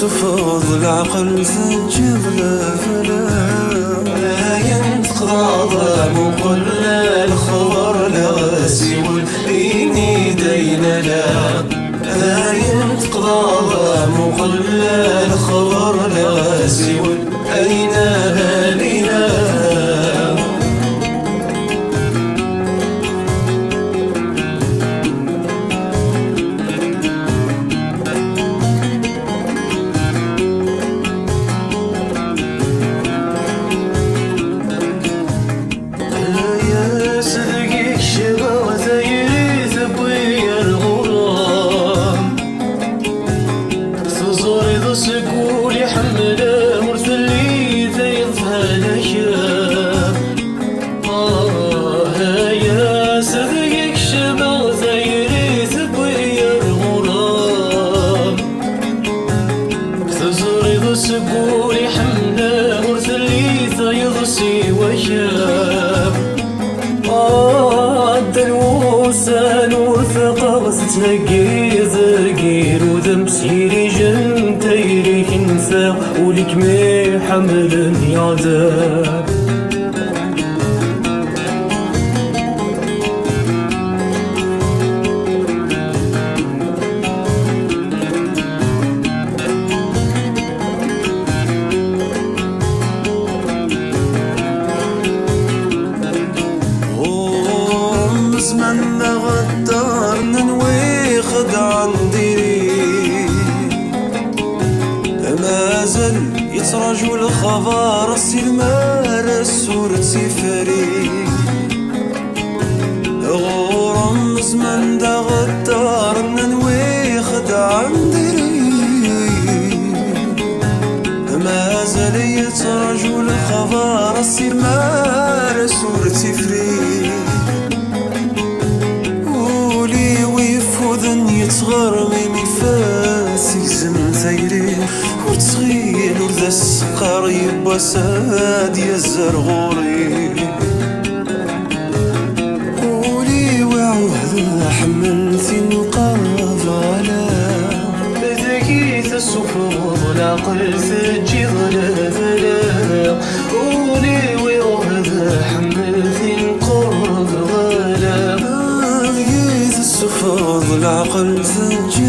السفر العقل تنجب الفلا لا ينتقضى مقل الخبر لغاسي والإني دين لا ينتقضى مقل الخبر لغاسي والأين هالينا سقول يحمله مرثلي ذي الفلكة يا صديق شبه زي ريت بويا الغرام تزوري ذو سقول يحمله مرثلي ذي ضسي وشاب الدلوسان وثقة تلاقي زرقير وذم سيري جن تيري كنسا ولك مي حمل يعذاب زمن غدار ننوي خدع نديري ما زال يتراجو الخبر السلمار السور سفري غورم زمن دا غدار ننوي خدع نديري ما زال يتراجو الخبر السلمار السور سفري يتصغر من فاسي زم ثيري وتصغير ورد السقر يبا ساد يا الزرغوري ولي وعوهد حملتي نقرب على ذكيت السفر العقل تجي ظلا ولي وعوهد حملتي نقرب على السفر العقل تنجي